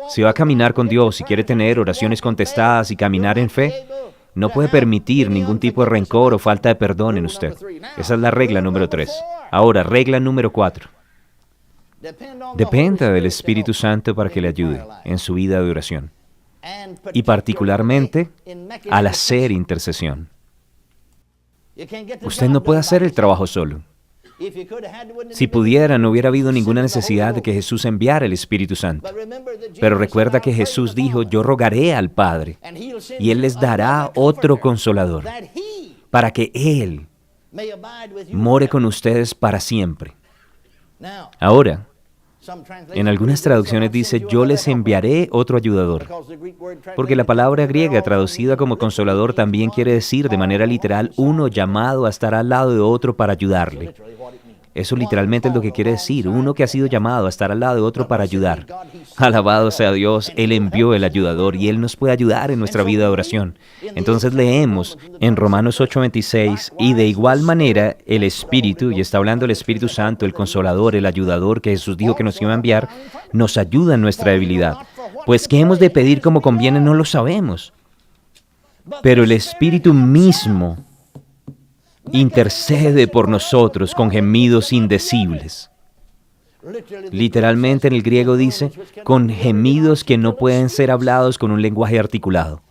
Si va a caminar con Dios y quiere tener oraciones contestadas y caminar en fe, no puede permitir ningún tipo de rencor o falta de perdón en usted. Esa es la regla número 3. Ahora, regla número 4. Dependa del Espíritu Santo para que le ayude en su vida de oración. Y particularmente al hacer intercesión. Usted no puede hacer el trabajo solo. Si pudiera, no hubiera habido ninguna necesidad de que Jesús enviara el Espíritu Santo. Pero recuerda que Jesús dijo, yo rogaré al Padre, y Él les dará otro consolador, para que Él more con ustedes para siempre. Ahora, en algunas traducciones dice, yo les enviaré otro ayudador, porque la palabra griega traducida como consolador también quiere decir de manera literal uno llamado a estar al lado de otro para ayudarle. Eso literalmente es lo que quiere decir, uno que ha sido llamado a estar al lado de otro para ayudar. Alabado sea Dios, Él envió el ayudador y Él nos puede ayudar en nuestra vida de oración. Entonces leemos en Romanos 8:26, y de igual manera el Espíritu, y está hablando el Espíritu Santo, el Consolador, el ayudador que Jesús dijo que nos iba a enviar, nos ayuda en nuestra debilidad. Pues qué hemos de pedir como conviene no lo sabemos. Pero el Espíritu mismo intercede por nosotros con gemidos indecibles. Literalmente en el griego dice, con gemidos que no pueden ser hablados con un lenguaje articulado.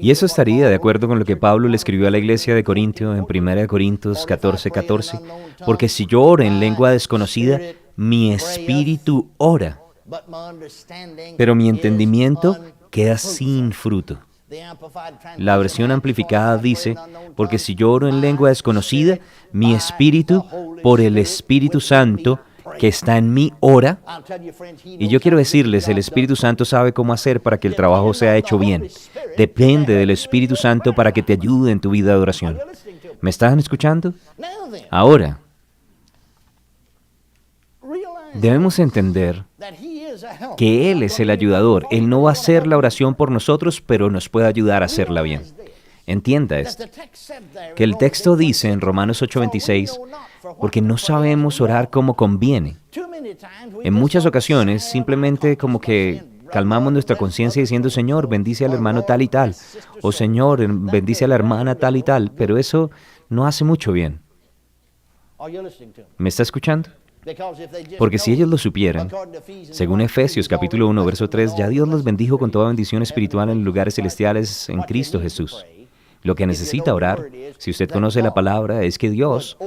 Y eso estaría de acuerdo con lo que Pablo le escribió a la iglesia de Corintio en 1 Corintios 14:14, porque si yo oro en lengua desconocida, mi espíritu ora, pero mi entendimiento queda sin fruto. La versión amplificada dice, porque si yo oro en lengua desconocida, mi espíritu, por el Espíritu Santo que está en mí, ora. Y yo quiero decirles, el Espíritu Santo sabe cómo hacer para que el trabajo sea hecho bien. Depende del Espíritu Santo para que te ayude en tu vida de oración. ¿Me están escuchando? Ahora, debemos entender que Él es el ayudador. Él no va a hacer la oración por nosotros, pero nos puede ayudar a hacerla bien. Entienda esto, que el texto dice en Romanos 8:26, porque no sabemos orar como conviene. En muchas ocasiones, simplemente como que calmamos nuestra conciencia diciendo, Señor, bendice al hermano tal y tal, o Señor, bendice a la hermana tal y tal, pero eso no hace mucho bien. ¿Me está escuchando? Porque si ellos lo supieran, según Efesios capítulo 1, verso 3, ya Dios los bendijo con toda bendición espiritual en lugares celestiales en Cristo Jesús. Lo que necesita orar, si usted conoce la palabra, es que Dios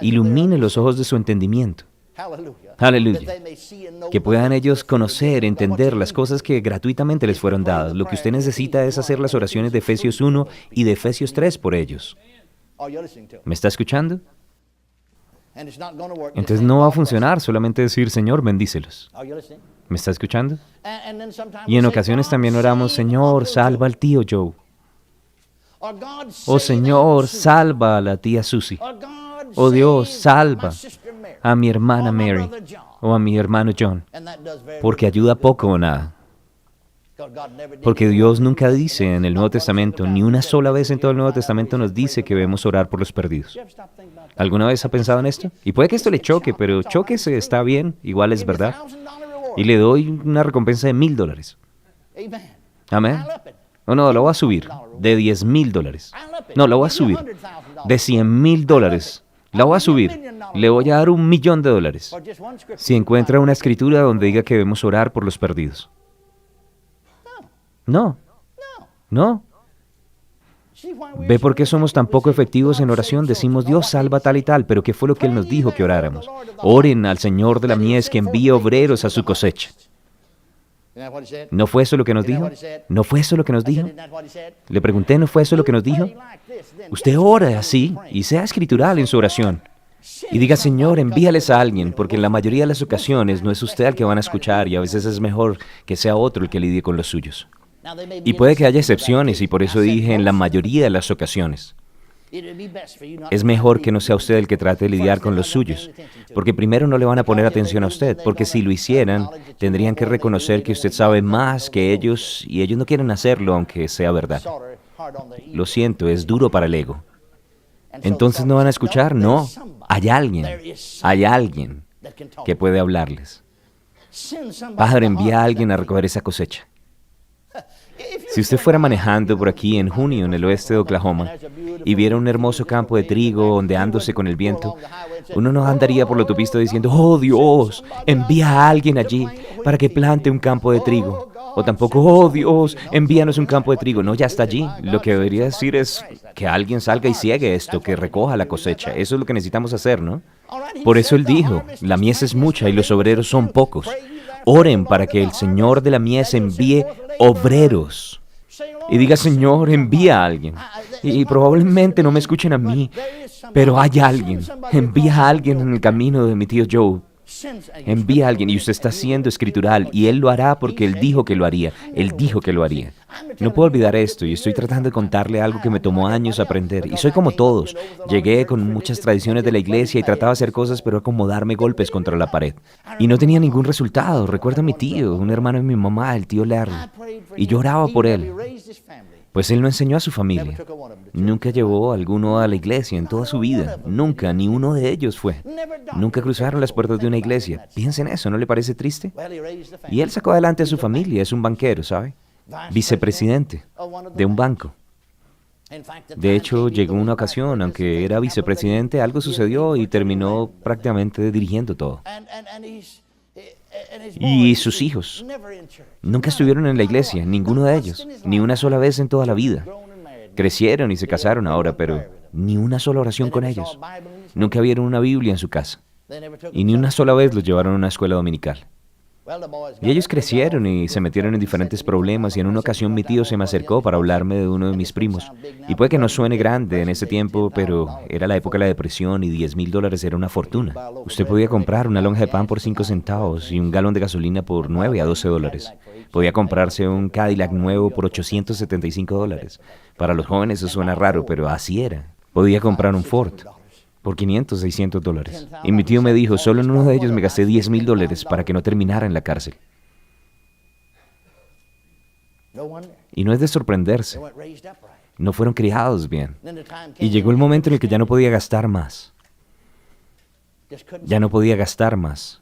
ilumine los ojos de su entendimiento. Aleluya. Que puedan ellos conocer, entender las cosas que gratuitamente les fueron dadas. Lo que usted necesita es hacer las oraciones de Efesios 1 y de Efesios 3 por ellos. ¿Me está escuchando? Entonces no va a funcionar solamente decir, Señor, bendícelos. ¿Me está escuchando? Y en ocasiones también oramos, Señor, salva al tío Joe. Oh Señor, salva a la tía Susie. Oh Dios, salva a mi hermana Mary o a mi hermano John. Porque ayuda poco o nada. Porque Dios nunca dice en el Nuevo Testamento, ni una sola vez en todo el Nuevo Testamento nos dice que debemos orar por los perdidos. ¿Alguna vez ha pensado en esto? Y puede que esto le choque, pero chóquese, está bien, igual es verdad. Y le doy una recompensa de $1,000. Amén. No, lo voy a subir de $10,000. No, lo voy a subir de $100,000. La voy a subir. Le voy a dar $1,000,000. Si encuentra una escritura donde diga que debemos orar por los perdidos. No. ¿Ve por qué somos tan poco efectivos en oración? Decimos, Dios salva tal y tal, pero ¿qué fue lo que Él nos dijo que oráramos? Oren al Señor de la mies que envíe obreros a su cosecha. ¿No fue eso lo que nos dijo? ¿No fue eso lo que nos dijo? Le pregunté, ¿no fue eso lo que nos dijo? Usted ora así y sea escritural en su oración. Y diga, Señor, envíales a alguien, porque en la mayoría de las ocasiones no es usted el que van a escuchar y a veces es mejor que sea otro el que lidie con los suyos. Y puede que haya excepciones y por eso dije en la mayoría de las ocasiones. Es mejor que no sea usted el que trate de lidiar con los suyos, porque primero no le van a poner atención a usted, porque si lo hicieran, tendrían que reconocer que usted sabe más que ellos y ellos no quieren hacerlo aunque sea verdad. Lo siento, es duro para el ego. Entonces no van a escuchar, no. Hay alguien que puede hablarles. Padre, envía a alguien a recoger esa cosecha. Si usted fuera manejando por aquí en junio en el oeste de Oklahoma y viera un hermoso campo de trigo ondeándose con el viento, uno no andaría por la autopista diciendo, oh Dios, envía a alguien allí para que plante un campo de trigo. O tampoco, oh Dios, envíanos un campo de trigo. No, ya está allí. Lo que debería decir es que alguien salga y ciegue esto, que recoja la cosecha. Eso es lo que necesitamos hacer, ¿no? Por eso él dijo, la mies es mucha y los obreros son pocos. Oren para que el Señor de la mies envíe obreros. Y diga, Señor, envía a alguien. Y probablemente no me escuchen a mí, pero hay alguien. Envía a alguien en el camino de mi tío Joe. Envía a alguien, y usted está siendo escritural, y Él lo hará porque Él dijo que lo haría. Él dijo que lo haría. No puedo olvidar esto, y estoy tratando de contarle algo que me tomó años aprender. Y soy como todos. Llegué con muchas tradiciones de la iglesia y trataba de hacer cosas, pero como darme golpes contra la pared. Y no tenía ningún resultado. Recuerdo a mi tío, un hermano de mi mamá, el tío Larry. Y lloraba por él. Pues él no enseñó a su familia. Nunca llevó a alguno a la iglesia en toda su vida. Nunca, ni uno de ellos fue. Nunca cruzaron las puertas de una iglesia. Piensen eso, ¿no le parece triste? Y él sacó adelante a su familia. Es un banquero, ¿sabe? Vicepresidente de un banco. De hecho, llegó una ocasión, aunque era vicepresidente, algo sucedió y terminó prácticamente dirigiendo todo. Y sus hijos nunca estuvieron en la iglesia, ninguno de ellos, ni una sola vez en toda la vida. Crecieron y se casaron ahora, pero ni una sola oración con ellos. Nunca vieron una Biblia en su casa, y ni una sola vez los llevaron a una escuela dominical. Y ellos crecieron y se metieron en diferentes problemas, y en una ocasión mi tío se me acercó para hablarme de uno de mis primos. Y puede que no suene grande en ese tiempo, pero era la época de la depresión y $10,000 era una fortuna. Usted podía comprar una lonja de pan por 5 centavos y un galón de gasolina por $9 a $12. Podía comprarse un Cadillac nuevo por $875. Para los jóvenes eso suena raro, pero así era. Podía comprar un Ford por $500, $600. Y mi tío me dijo, solo en uno de ellos me gasté $10,000 para que no terminara en la cárcel. Y no es de sorprenderse. No fueron criados bien. Y llegó el momento en el que ya no podía gastar más. Ya no podía gastar más.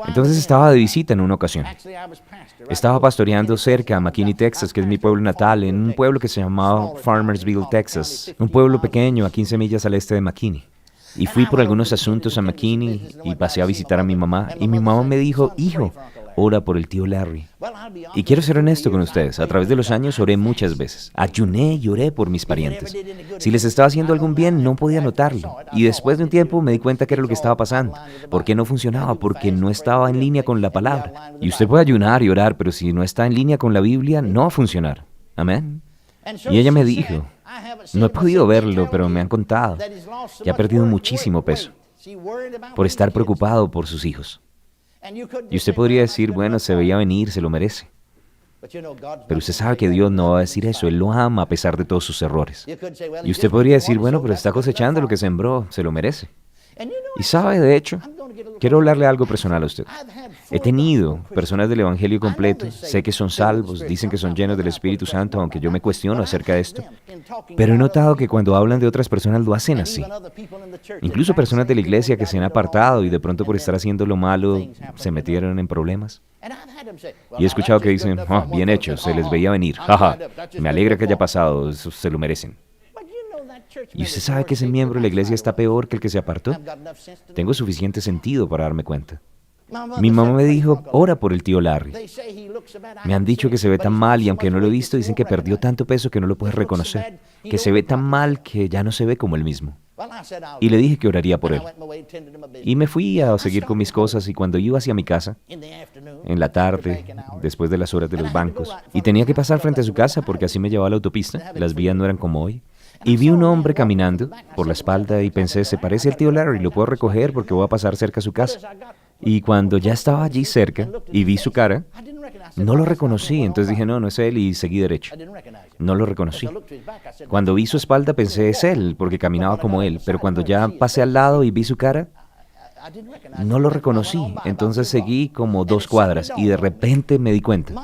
Entonces estaba de visita en una ocasión. Estaba pastoreando cerca a McKinney, Texas, que es mi pueblo natal, en un pueblo que se llamaba Farmersville, Texas. Un pueblo pequeño a 15 millas al este de McKinney. Y fui por algunos asuntos a McKinney y pasé a visitar a mi mamá. Y mi mamá me dijo, hijo, ora por el tío Larry. Y quiero ser honesto con ustedes, a través de los años oré muchas veces. Ayuné y oré por mis parientes. Si les estaba haciendo algún bien, no podía notarlo. Y después de un tiempo me di cuenta que era lo que estaba pasando. ¿Por qué no funcionaba? Porque no estaba en línea con la palabra. Y usted puede ayunar y orar, pero si no está en línea con la Biblia, no va a funcionar. Amén. Y ella me dijo, no he podido verlo, pero me han contado que ha perdido muchísimo peso por estar preocupado por sus hijos. Y usted podría decir, bueno, se veía venir, se lo merece. Pero usted sabe que Dios no va a decir eso, Él lo ama a pesar de todos sus errores. Y usted podría decir, bueno, pero está cosechando lo que sembró, se lo merece. Y sabe, de hecho, quiero hablarle algo personal a usted. He tenido personas del Evangelio completo, sé que son salvos, dicen que son llenos del Espíritu Santo, aunque yo me cuestiono acerca de esto. Pero he notado que cuando hablan de otras personas lo hacen así. Incluso personas de la iglesia que se han apartado y de pronto por estar haciendo lo malo se metieron en problemas. Y he escuchado que dicen, oh, bien hecho, se les veía venir, jaja, me alegra que haya pasado, eso se lo merecen. ¿Y usted sabe que ese miembro de la iglesia está peor que el que se apartó? Tengo suficiente sentido para darme cuenta. Mi mamá me dijo, ora por el tío Larry. Me han dicho que se ve tan mal y aunque no lo he visto, dicen que perdió tanto peso que no lo puedes reconocer, que se ve tan mal que ya no se ve como él mismo. Y le dije que oraría por él. Y me fui a seguir con mis cosas y cuando iba hacia mi casa, en la tarde, después de las horas de los bancos, y tenía que pasar frente a su casa porque así me llevaba la autopista, las vías no eran como hoy, y vi un hombre caminando por la espalda y pensé, se parece al tío Larry, lo puedo recoger porque voy a pasar cerca a su casa. Y cuando ya estaba allí cerca y vi su cara, no lo reconocí, entonces dije, no, no es él y seguí derecho. No lo reconocí. Cuando vi su espalda pensé, es él, porque caminaba como él, pero cuando ya pasé al lado y vi su cara, no lo reconocí, entonces seguí como 2 cuadras y de repente me di cuenta.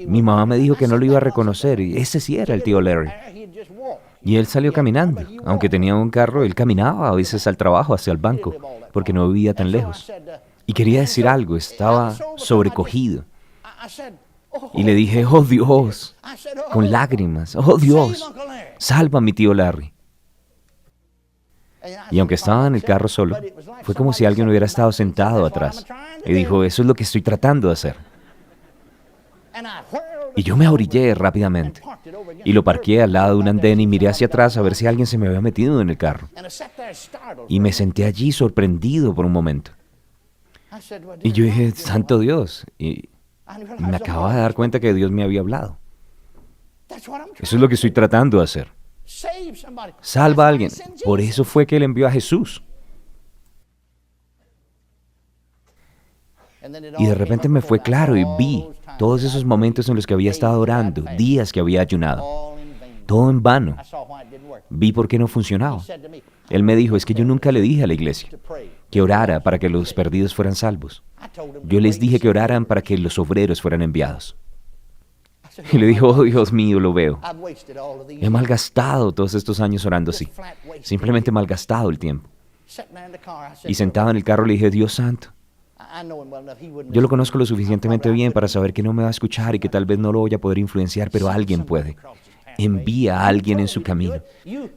Mi mamá me dijo que no lo iba a reconocer y ese sí era el tío Larry. Y él salió caminando. Aunque tenía un carro, él caminaba a veces al trabajo, hacia el banco, porque no vivía tan lejos. Y quería decir algo, estaba sobrecogido. Y le dije, oh Dios, con lágrimas, oh Dios, salva a mi tío Larry. Y aunque estaba en el carro solo, fue como si alguien hubiera estado sentado atrás. Y dijo, eso es lo que estoy tratando de hacer. Y yo me orillé rápidamente. Y lo parqué al lado de un andén y miré hacia atrás a ver si alguien se me había metido en el carro. Y me senté allí sorprendido por un momento. Y yo dije, santo Dios. Y me acababa de dar cuenta que Dios me había hablado. Eso es lo que estoy tratando de hacer. Salva a alguien. Por eso fue que Él envió a Jesús. Y de repente me fue claro y vi todos esos momentos en los que había estado orando, días que había ayunado. Todo en vano. Vi por qué no funcionaba. Él me dijo, es que yo nunca le dije a la iglesia que orara para que los perdidos fueran salvos. Yo les dije que oraran para que los obreros fueran enviados. Y le dijo, oh Dios mío, lo veo. He malgastado todos estos años orando así. Simplemente malgastado el tiempo. Y sentado en el carro le dije, Dios santo, yo lo conozco lo suficientemente bien para saber que no me va a escuchar y que tal vez no lo voy a poder influenciar, pero alguien puede. Envía a alguien en su camino.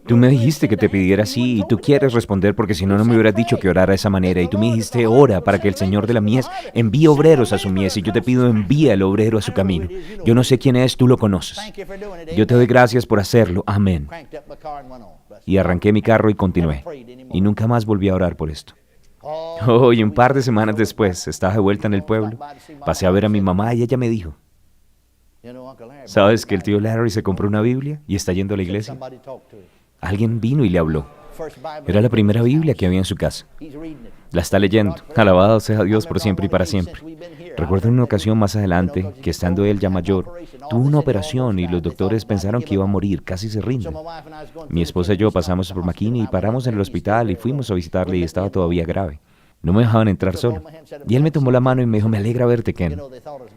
Tú me dijiste que te pidiera así y tú quieres responder porque si no, no me hubieras dicho que orara de esa manera. Y tú me dijiste, ora para que el Señor de la mies envíe obreros a su mies y yo te pido, envía el obrero a su camino. Yo no sé quién es, tú lo conoces. Yo te doy gracias por hacerlo. Amén. Y arranqué mi carro y continué. Y nunca más volví a orar por esto. Oh, y un par de semanas después, estaba de vuelta en el pueblo. Pasé a ver a mi mamá y ella me dijo, ¿sabes que el tío Larry se compró una Biblia y está yendo a la iglesia? Alguien vino y le habló. Era la primera Biblia que había en su casa. La está leyendo. Alabado sea Dios por siempre y para siempre. Recuerdo en una ocasión más adelante que estando él ya mayor, tuvo una operación y los doctores pensaron que iba a morir, casi se rinden. Mi esposa y yo pasamos por McKinney y paramos en el hospital y fuimos a visitarle y estaba todavía grave. No me dejaban entrar solo. Y él me tomó la mano y me dijo, me alegra verte, Ken.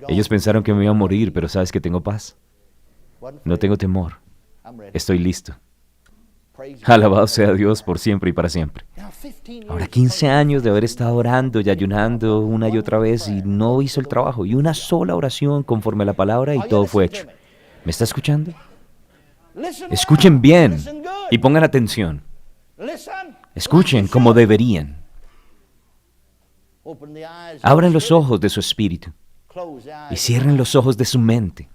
Ellos pensaron que me iba a morir, pero sabes que tengo paz. No tengo temor. Estoy listo. Alabado sea Dios por siempre y para siempre. Ahora 15 años de haber estado orando y ayunando una y otra vez y no hizo el trabajo. Y una sola oración conforme a la palabra y todo fue hecho. ¿Me está escuchando? Escuchen bien y pongan atención. Escuchen como deberían. Abran los ojos de su espíritu y cierren los ojos de su mente.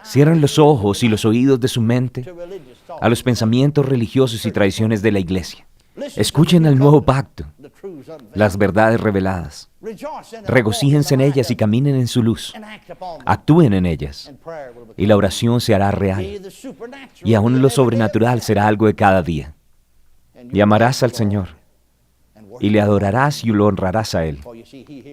Cierren los ojos y los oídos de su mente a los pensamientos religiosos y tradiciones de la iglesia. Escuchen al nuevo pacto, las verdades reveladas. Regocíjense en ellas y caminen en su luz. Actúen en ellas y la oración se hará real. Y aún lo sobrenatural será algo de cada día. Y amarás al Señor. Y le adorarás y lo honrarás a Él,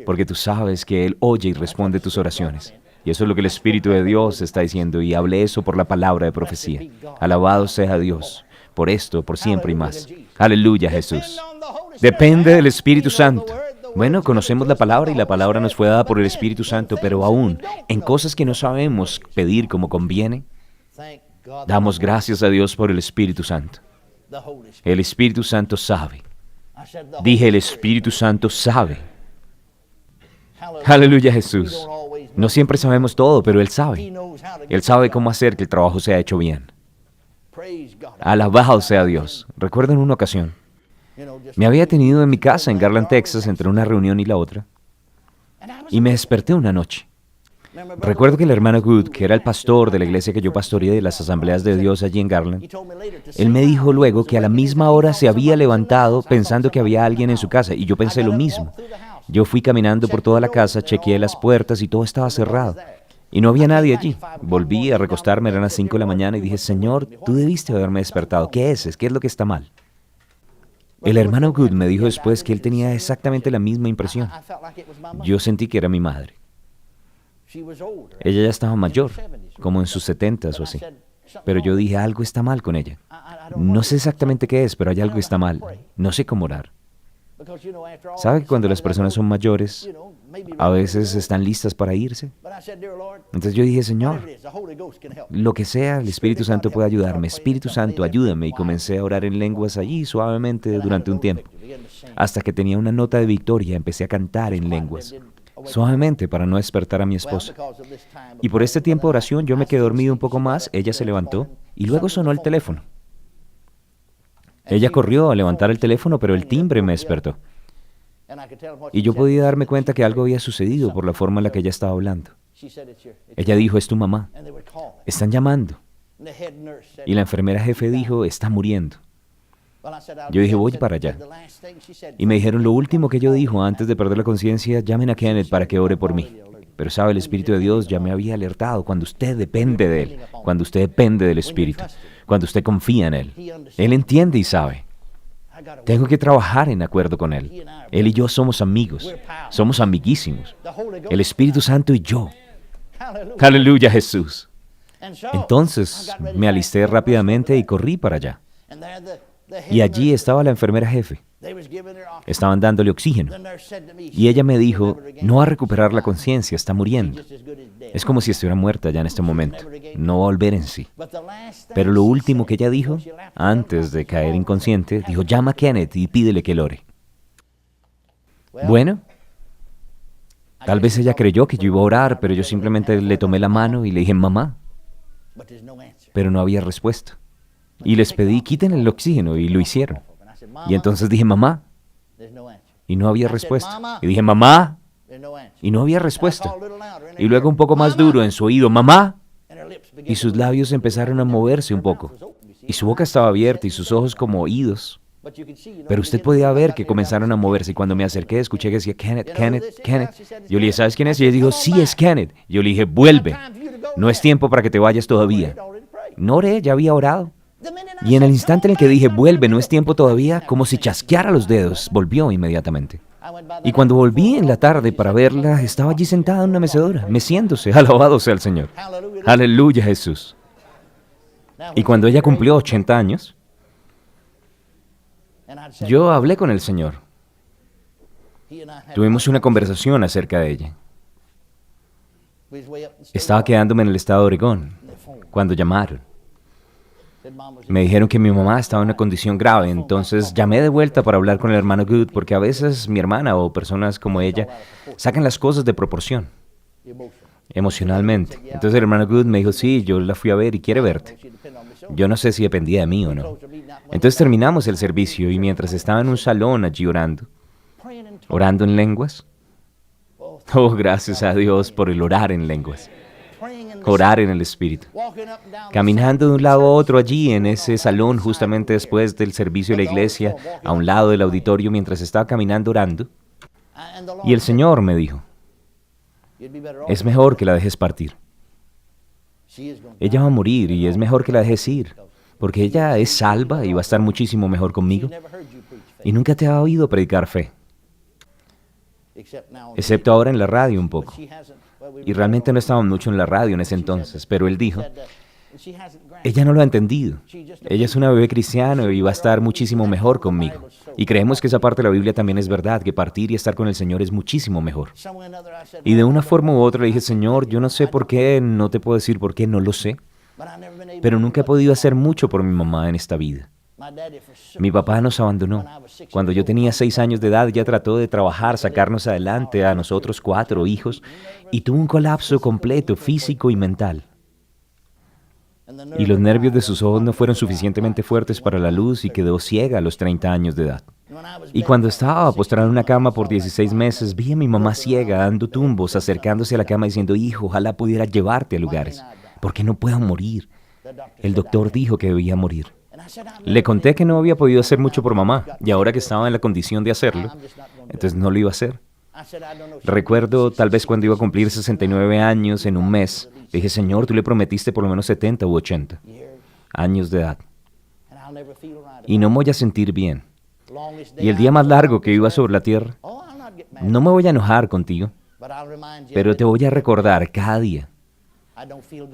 porque tú sabes que Él oye y responde tus oraciones. Y eso es lo que el Espíritu de Dios está diciendo, y hablé eso por la palabra de profecía. Alabado sea Dios, por esto, por siempre y más. Aleluya, Jesús. Depende del Espíritu Santo. Bueno, conocemos la palabra y la palabra nos fue dada por el Espíritu Santo, pero aún en cosas que no sabemos pedir como conviene, damos gracias a Dios por el Espíritu Santo. El Espíritu Santo sabe. Dije, el Espíritu Santo sabe. Aleluya, Jesús. No siempre sabemos todo, pero Él sabe. Él sabe cómo hacer que el trabajo sea hecho bien. Alabado sea Dios. Recuerdo en una ocasión, me había tenido en mi casa en Garland, Texas, entre una reunión y la otra, y me desperté una noche. Recuerdo que el hermano Good, que era el pastor de la iglesia que yo pastoreé de las Asambleas de Dios allí en Garland, él me dijo luego que a la misma hora se había levantado pensando que había alguien en su casa, y yo pensé lo mismo. Yo fui caminando por toda la casa, chequeé las puertas y todo estaba cerrado. Y no había nadie allí. Volví a recostarme, eran las 5 de la mañana y dije, Señor, tú debiste haberme despertado. ¿Qué es? ¿Qué es lo que está mal? El hermano Good me dijo después que él tenía exactamente la misma impresión. Yo sentí que era mi madre. Ella ya estaba mayor, como en sus 70s o así. Pero yo dije, algo está mal con ella. No sé exactamente qué es, pero hay algo que está mal. No sé cómo orar. ¿Sabe que cuando las personas son mayores, a veces están listas para irse? Entonces yo dije, Señor, lo que sea, el Espíritu Santo puede ayudarme. Espíritu Santo, ayúdame. Y comencé a orar en lenguas allí suavemente durante un tiempo. hasta que tenía una nota de victoria, empecé a cantar en lenguas, suavemente para no despertar a mi esposa. Y por este tiempo de oración yo me quedé dormido un poco más, ella se levantó y luego sonó el teléfono. Ella corrió a levantar el teléfono, pero el timbre me despertó. Y yo podía darme cuenta que algo había sucedido por la forma en la que ella estaba hablando. Ella dijo, es tu mamá. Están llamando. Y la enfermera jefe dijo, está muriendo. Yo dije, voy para allá. Y me dijeron, lo último que ella dijo antes de perder la conciencia, llamen a Kenneth para que ore por mí. Pero sabe, el Espíritu de Dios ya me había alertado, cuando usted depende de Él, cuando usted depende del Espíritu, cuando usted confía en Él, Él entiende y sabe. Tengo que trabajar en acuerdo con Él. Él y yo somos amigos, somos amiguísimos. El Espíritu Santo y yo. Aleluya, Jesús. Entonces me alisté rápidamente y corrí para allá. Y allí estaba la enfermera jefe. Estaban dándole oxígeno. Y ella me dijo, no va a recuperar la conciencia, está muriendo. Es como si estuviera muerta ya en este momento. No va a volver en sí. Pero lo último que ella dijo, antes de caer inconsciente, dijo, llama a Kenneth y pídele que él ore. Bueno, tal vez ella creyó que yo iba a orar, pero yo simplemente le tomé la mano y le dije, mamá. Pero no había respuesta. Y les pedí, quiten el oxígeno, y lo hicieron. Y entonces dije, mamá. Y no había respuesta. Y dije, mamá. Y no había respuesta. Y luego un poco más duro en su oído, mamá. Y sus labios empezaron a moverse un poco. Y su boca estaba abierta y sus ojos como oídos. Pero usted podía ver que comenzaron a moverse. Y cuando me acerqué, escuché que decía, Kenneth, Kenneth, Kenneth. Yo le dije, ¿sabes quién es? Y ella dijo, sí, es Kenneth. Yo le dije, vuelve. No es tiempo para que te vayas todavía. No oré, ya había orado. Y en el instante en el que dije, vuelve, no es tiempo todavía, como si chasqueara los dedos, volvió inmediatamente. Y cuando volví en la tarde para verla, estaba allí sentada en una mecedora, meciéndose, alabado sea el Señor. Aleluya, Jesús. Y cuando ella cumplió 80 años, yo hablé con el Señor. Tuvimos una conversación acerca de ella. Estaba quedándome en el estado de Oregón, cuando llamaron. Me dijeron que mi mamá estaba en una condición grave, entonces llamé de vuelta para hablar con el hermano Good, porque a veces mi hermana o personas como ella sacan las cosas de proporción, emocionalmente. Entonces el hermano Good me dijo, sí, yo la fui a ver y quiere verte. Yo no sé si dependía de mí o no. Entonces terminamos el servicio y mientras estaba en un salón allí orando en lenguas, oh, gracias a Dios por el orar en lenguas. Orar en el Espíritu. Caminando de un lado a otro allí en ese salón justamente después del servicio de la iglesia, a un lado del auditorio mientras estaba caminando orando. Y el Señor me dijo, es mejor que la dejes partir. Ella va a morir y es mejor que la dejes ir, porque ella es salva y va a estar muchísimo mejor conmigo. Y nunca te ha oído predicar fe, excepto ahora en la radio un poco. Y realmente no estaba mucho en la radio en ese entonces, pero él dijo, ella no lo ha entendido. Ella es una bebé cristiana y va a estar muchísimo mejor conmigo. Y creemos que esa parte de la Biblia también es verdad, que partir y estar con el Señor es muchísimo mejor. Y de una forma u otra le dije, Señor, yo no sé por qué, no te puedo decir por qué, no lo sé. Pero nunca he podido hacer mucho por mi mamá en esta vida. Mi papá nos abandonó. Cuando yo tenía 6 años de edad, ya trató de trabajar, sacarnos adelante a nosotros 4 hijos, y tuvo un colapso completo, físico y mental. Y los nervios de sus ojos no fueron suficientemente fuertes para la luz y quedó ciega a los 30 años de edad. Y cuando estaba postrado en una cama por 16 meses, vi a mi mamá ciega, dando tumbos, acercándose a la cama diciendo, hijo, ojalá pudiera llevarte a lugares, porque no puedo morir. El doctor dijo que debía morir. Le conté que no había podido hacer mucho por mamá, y ahora que estaba en la condición de hacerlo, entonces no lo iba a hacer. Recuerdo tal vez cuando iba a cumplir 69 años en un mes, dije, Señor, tú le prometiste por lo menos 70 u 80 años de edad, y no me voy a sentir bien. Y el día más largo que iba sobre la tierra, no me voy a enojar contigo, pero te voy a recordar cada día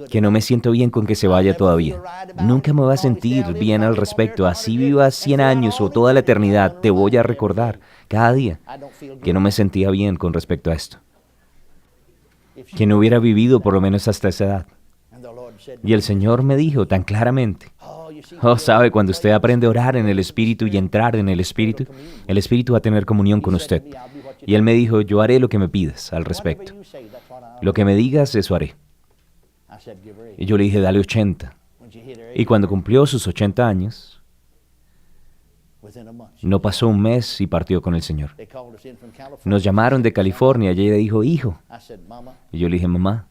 que no me siento bien con que se vaya todavía. Nunca me voy a sentir bien al respecto. Así vivas 100 años o toda la eternidad, te voy a recordar cada día que no me sentía bien con respecto a esto. Que no hubiera vivido por lo menos hasta esa edad. Y el Señor me dijo tan claramente, Oh, sabe, cuando usted aprende a orar en el Espíritu y entrar en el Espíritu va a tener comunión con usted. Y él me dijo, yo haré lo que me pidas al respecto. Lo que me digas, eso haré. Y yo le dije, dale 80. Y cuando cumplió sus 80 años, no pasó un mes y partió con el Señor. Nos llamaron de California y ella dijo, hijo. Y yo le dije, mamá,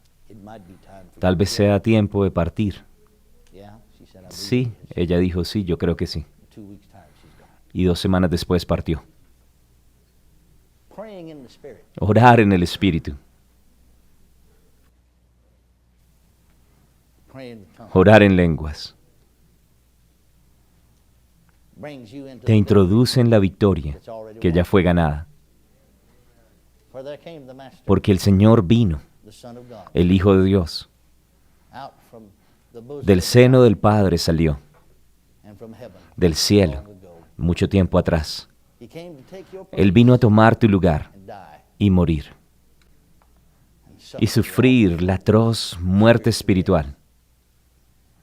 tal vez sea tiempo de partir. Sí, ella dijo, sí, yo creo que sí. Y 2 semanas después partió. Orar en el Espíritu. Orar en lenguas. Te introduce en la victoria que ya fue ganada. Porque el Señor vino, el Hijo de Dios. Del seno del Padre salió, del cielo, mucho tiempo atrás. Él vino a tomar tu lugar y morir. Y sufrir la atroz muerte espiritual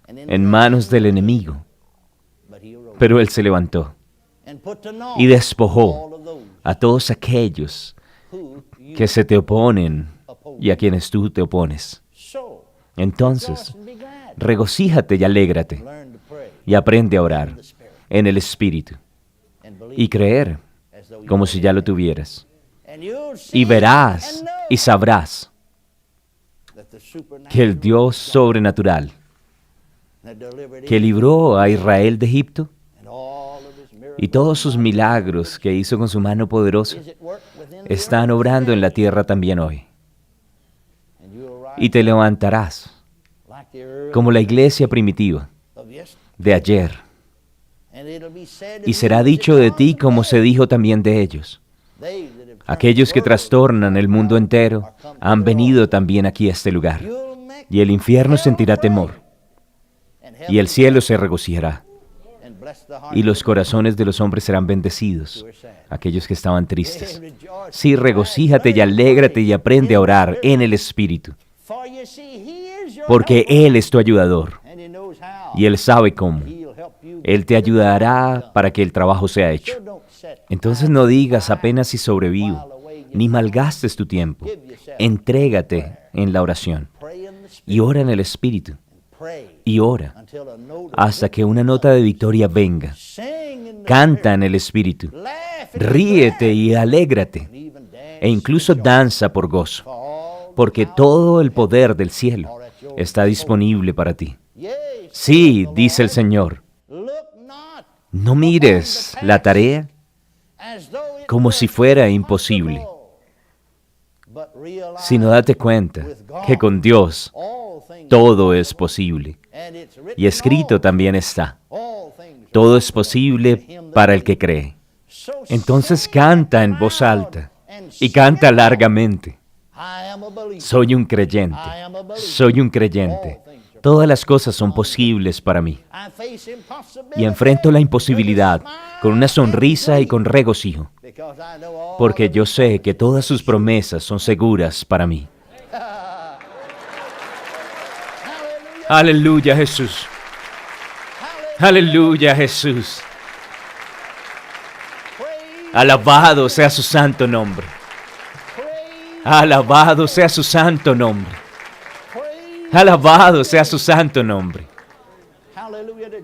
en manos del enemigo. Pero Él se levantó y despojó a todos aquellos que se te oponen y a quienes tú te opones. Entonces, regocíjate y alégrate y aprende a orar en el Espíritu y creer como si ya lo tuvieras. Y verás y sabrás que el Dios sobrenatural que libró a Israel de Egipto y todos sus milagros que hizo con su mano poderosa están obrando en la tierra también hoy. Y te levantarás como la iglesia primitiva de ayer. Y será dicho de ti como se dijo también de ellos. Aquellos que trastornan el mundo entero han venido también aquí a este lugar. Y el infierno sentirá temor. Y el cielo se regocijará. Y los corazones de los hombres serán bendecidos, aquellos que estaban tristes. Sí, regocíjate y alégrate y aprende a orar en el Espíritu. Porque Él es tu ayudador. Y Él sabe cómo. Él te ayudará para que el trabajo sea hecho. Entonces no digas apenas si sobrevivo, ni malgastes tu tiempo. Entrégate en la oración. Y ora en el Espíritu. Y ora hasta que una nota de victoria venga. Canta en el Espíritu. Ríete y alégrate. E incluso danza por gozo. Porque todo el poder del cielo está disponible para ti. Sí, dice el Señor. No mires la tarea como si fuera imposible, sino date cuenta que con Dios todo es posible. Y escrito también está, todo es posible para el que cree. Entonces canta en voz alta y canta largamente. Soy un creyente, soy un creyente. Todas las cosas son posibles para mí. Y enfrento la imposibilidad con una sonrisa y con regocijo, porque yo sé que todas sus promesas son seguras para mí. Aleluya, Jesús. Aleluya, Jesús. Alabado sea su santo nombre. Alabado sea su santo nombre. Alabado sea su santo nombre.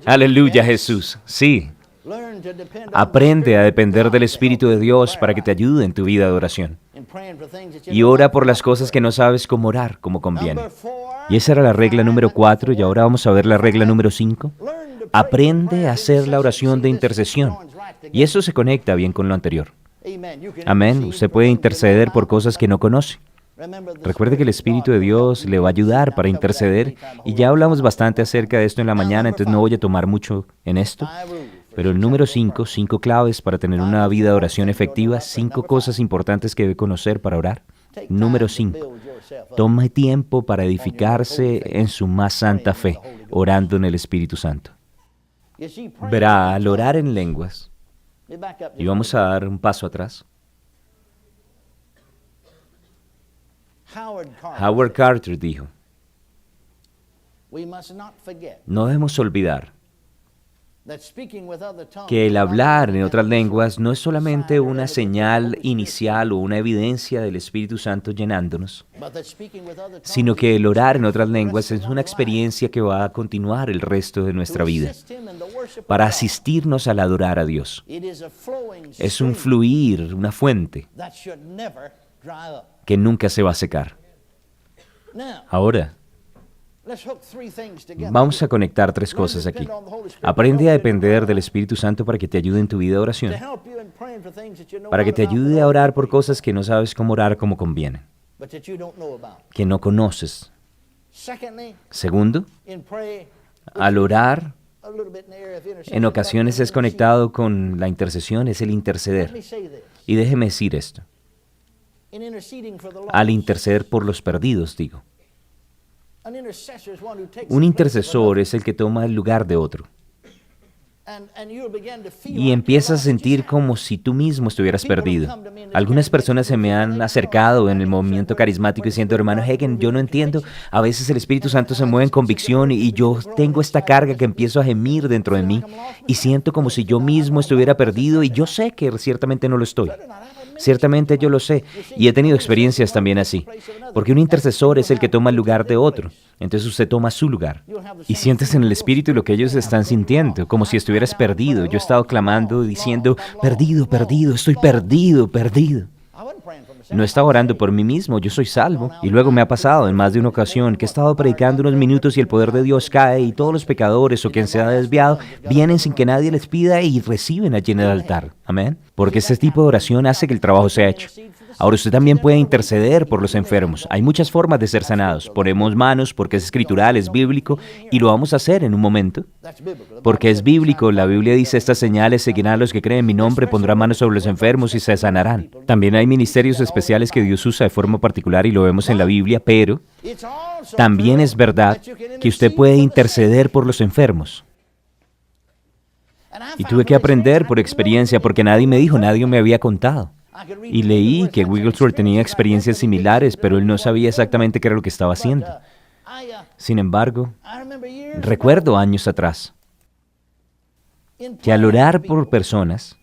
Aleluya, Jesús. Sí. Aprende a depender del Espíritu de Dios para que te ayude en tu vida de oración. Y ora por las cosas que no sabes cómo orar, como conviene. Y esa era la regla número 4, y ahora vamos a ver la regla número 5. Aprende a hacer la oración de intercesión. Y eso se conecta bien con lo anterior. Amén. Usted puede interceder por cosas que no conoce. Recuerde que el Espíritu de Dios le va a ayudar para interceder, y ya hablamos bastante acerca de esto en la mañana, entonces no voy a tomar mucho en esto. Pero el número 5, 5 claves para tener una vida de oración efectiva, 5 cosas importantes que debe conocer para orar. Número 5, toma tiempo para edificarse en su más santa fe, orando en el Espíritu Santo. Verá, al orar en lenguas, y vamos a dar un paso atrás, Howard Carter dijo, no debemos olvidar que el hablar en otras lenguas no es solamente una señal inicial o una evidencia del Espíritu Santo llenándonos, sino que el orar en otras lenguas es una experiencia que va a continuar el resto de nuestra vida, para asistirnos al adorar a Dios. Es un fluir, una fuente que nunca se va a secar. Ahora, vamos a conectar tres cosas aquí. Aprende a depender del Espíritu Santo para que te ayude en tu vida de oración, para que te ayude a orar por cosas que no sabes cómo orar como conviene, que no conoces. Segundo, al orar, en ocasiones es conectado con la intercesión, es el interceder. Y déjeme decir esto. Al interceder por los perdidos, digo. Un intercesor es el que toma el lugar de otro. Y empiezas a sentir como si tú mismo estuvieras perdido. Algunas personas se me han acercado en el movimiento carismático diciendo, hermano Hagin, yo no entiendo, a veces el Espíritu Santo se mueve en convicción y yo tengo esta carga que empiezo a gemir dentro de mí y siento como si yo mismo estuviera perdido y yo sé que ciertamente no lo estoy. Ciertamente yo lo sé, y he tenido experiencias también así, porque un intercesor es el que toma el lugar de otro, entonces usted toma su lugar, y sientes en el Espíritu lo que ellos están sintiendo, como si estuvieras perdido. Yo he estado clamando, diciendo, perdido, perdido, estoy perdido, perdido. No estaba orando por mí mismo, yo soy salvo. Y luego me ha pasado en más de una ocasión que he estado predicando unos minutos y el poder de Dios cae y todos los pecadores o quien se ha desviado vienen sin que nadie les pida y reciben allí en el altar. Amén. Porque este tipo de oración hace que el trabajo sea hecho. Ahora usted también puede interceder por los enfermos. Hay muchas formas de ser sanados. Ponemos manos porque es escritural, es bíblico, y lo vamos a hacer en un momento. Porque es bíblico, la Biblia dice, estas señales seguirán a los que creen en mi nombre, pondrán manos sobre los enfermos y se sanarán. También hay ministerios especiales que Dios usa de forma particular y lo vemos en la Biblia, pero también es verdad que usted puede interceder por los enfermos. Y tuve que aprender por experiencia porque nadie me dijo, nadie me había contado. Y leí que Wigglesworth tenía experiencias similares, pero él no sabía exactamente qué era lo que estaba haciendo. Sin embargo, recuerdo años atrás que al orar por personas,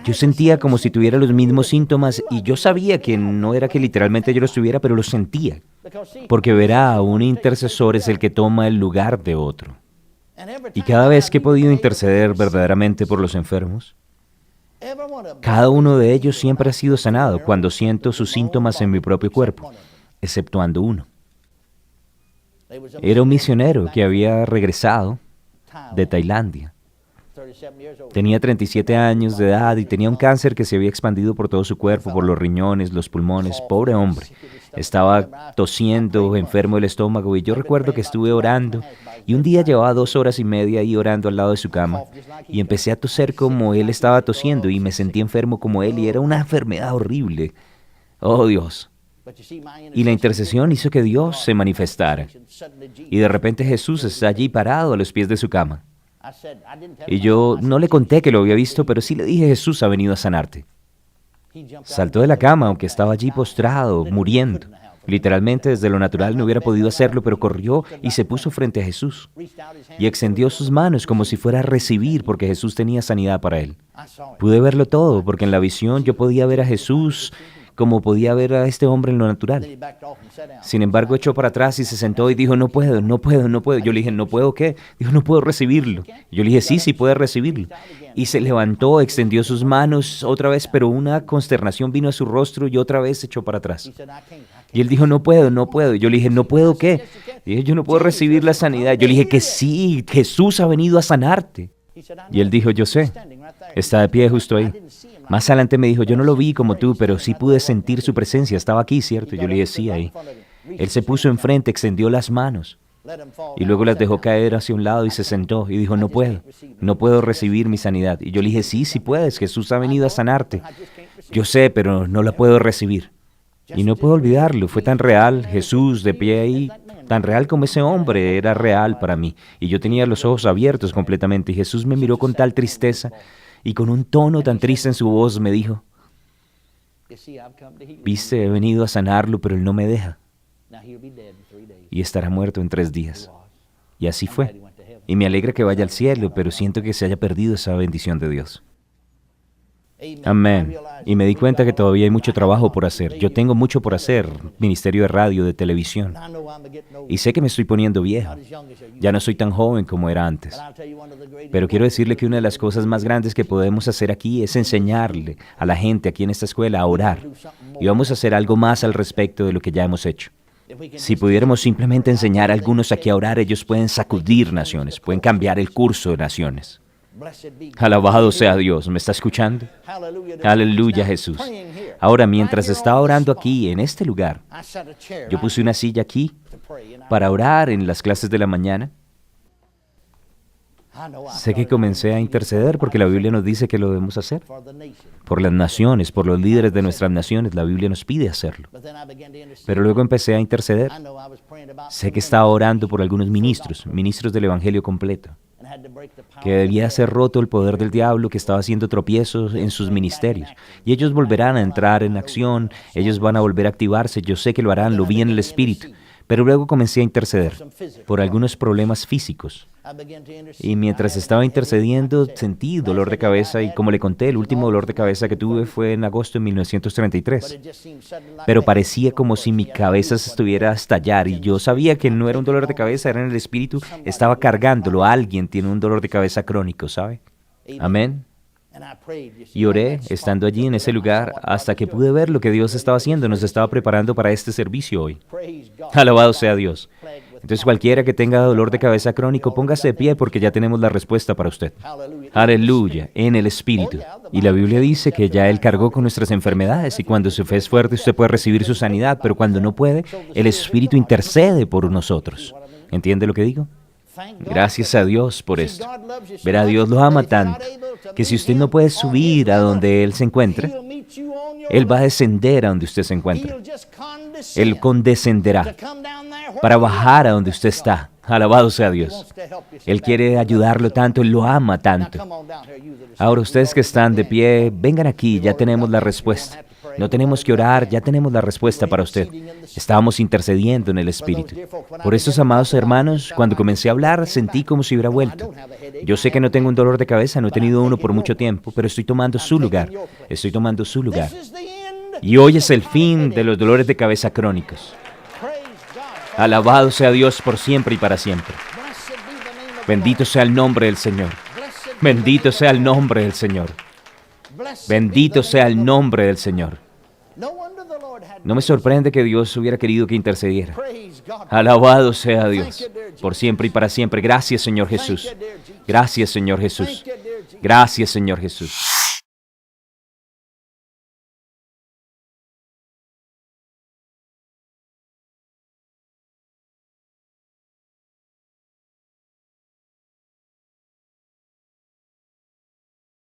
yo sentía como si tuviera los mismos síntomas y yo sabía que no era que literalmente yo los tuviera, pero los sentía. Porque verá, un intercesor es el que toma el lugar de otro. Y cada vez que he podido interceder verdaderamente por los enfermos, cada uno de ellos siempre ha sido sanado cuando siento sus síntomas en mi propio cuerpo, exceptuando uno. Era un misionero que había regresado de Tailandia. Tenía 37 años de edad y tenía un cáncer que se había expandido por todo su cuerpo, por los riñones, los pulmones. Pobre hombre. Estaba tosiendo, enfermo del estómago, y yo recuerdo que estuve orando y un día llevaba 2 horas y media ahí orando al lado de su cama y empecé a toser como él estaba tosiendo y me sentí enfermo como él y era una enfermedad horrible. Oh Dios. Y la intercesión hizo que Dios se manifestara. Y de repente Jesús está allí parado a los pies de su cama. Y yo no le conté que lo había visto, pero sí le dije, Jesús ha venido a sanarte. Saltó de la cama, aunque estaba allí postrado, muriendo. Literalmente, desde lo natural no hubiera podido hacerlo, pero corrió y se puso frente a Jesús. Y extendió sus manos como si fuera a recibir, porque Jesús tenía sanidad para él. Pude verlo todo, porque en la visión yo podía ver a Jesús como podía ver a este hombre en lo natural. Sin embargo, echó para atrás y se sentó y dijo, no puedo, no puedo, no puedo. Yo le dije, ¿no puedo qué? Dijo, no puedo recibirlo. Yo le dije, sí, sí puede recibirlo. Y se levantó, extendió sus manos otra vez, pero una consternación vino a su rostro y otra vez se echó para atrás. Y él dijo, no puedo, no puedo. Yo le dije, ¿no puedo qué? Y dije, yo no puedo recibir la sanidad. Yo le dije que sí, Jesús ha venido a sanarte. Y él dijo, yo sé, está de pie justo ahí. Más adelante me dijo, yo no lo vi como tú, pero sí pude sentir su presencia, estaba aquí, ¿cierto? Yo le dije, sí, ahí. Él se puso enfrente, extendió las manos y luego las dejó caer hacia un lado y se sentó y dijo, no puedo recibir mi sanidad. Y yo le dije, sí, sí puedes, Jesús ha venido a sanarte. Yo sé, pero no la puedo recibir. Y no puedo olvidarlo, fue tan real, Jesús de pie ahí, tan real como ese hombre era real para mí. Y yo tenía los ojos abiertos completamente y Jesús me miró con tal tristeza y con un tono tan triste en su voz me dijo, viste, he venido a sanarlo, pero él no me deja. Y estará muerto en 3 días. Y así fue. Y me alegra que vaya al cielo, pero siento que se haya perdido esa bendición de Dios. Amén. Y me di cuenta que todavía hay mucho trabajo por hacer. Yo tengo mucho por hacer, ministerio de radio, de televisión. Y sé que me estoy poniendo viejo. Ya no soy tan joven como era antes. Pero quiero decirle que una de las cosas más grandes que podemos hacer aquí es enseñarle a la gente aquí en esta escuela a orar. Y vamos a hacer algo más al respecto de lo que ya hemos hecho. Si pudiéramos simplemente enseñar a algunos aquí a orar, ellos pueden sacudir naciones, pueden cambiar el curso de naciones. Alabado sea Dios. ¿Me está escuchando? Aleluya, Jesús. Ahora, mientras estaba orando aquí, en este lugar, yo puse una silla aquí para orar en las clases de la mañana. Sé que comencé a interceder porque la Biblia nos dice que lo debemos hacer. Por las naciones, por los líderes de nuestras naciones, la Biblia nos pide hacerlo. Pero luego empecé a interceder. Sé que estaba orando por algunos ministros del Evangelio completo, que debía ser roto el poder del diablo que estaba haciendo tropiezos en sus ministerios. Y ellos volverán a entrar en acción, ellos van a volver a activarse, yo sé que lo harán, lo vi en el Espíritu. Pero luego comencé a interceder por algunos problemas físicos. Y mientras estaba intercediendo, sentí dolor de cabeza y como le conté, el último dolor de cabeza que tuve fue en agosto de 1933. Pero parecía como si mi cabeza se estuviera a estallar y yo sabía que no era un dolor de cabeza, era en el espíritu, estaba cargándolo. Alguien tiene un dolor de cabeza crónico, ¿sabe? Amén. Y oré, estando allí en ese lugar, hasta que pude ver lo que Dios estaba haciendo, nos estaba preparando para este servicio hoy. Alabado sea Dios. Entonces cualquiera que tenga dolor de cabeza crónico, póngase de pie porque ya tenemos la respuesta para usted. Aleluya, en el Espíritu. Y la Biblia dice que ya Él cargó con nuestras enfermedades y cuando su fe es fuerte usted puede recibir su sanidad, pero cuando no puede, el Espíritu intercede por nosotros. ¿Entiende lo que digo? Gracias a Dios por esto. Verá, Dios lo ama tanto que si usted no puede subir a donde Él se encuentre, Él va a descender a donde usted se encuentra. Él condescenderá para bajar a donde usted está. Alabado sea Dios. Él quiere ayudarlo tanto, Él lo ama tanto. Ahora ustedes que están de pie, vengan aquí, ya tenemos la respuesta. No tenemos que orar, ya tenemos la respuesta para usted. Estábamos intercediendo en el Espíritu. Por estos amados hermanos, cuando comencé a hablar, sentí como si hubiera vuelto. Yo sé que no tengo un dolor de cabeza, no he tenido uno por mucho tiempo, pero estoy tomando su lugar. Estoy tomando su lugar. Y hoy es el fin de los dolores de cabeza crónicos. Alabado sea Dios por siempre y para siempre. Bendito sea el nombre del Señor. Bendito sea el nombre del Señor. Bendito sea el nombre del Señor. No me sorprende que Dios hubiera querido que intercediera. Alabado sea Dios, por siempre y para siempre. Gracias, Señor Jesús. Gracias, Señor Jesús. Gracias, Señor Jesús.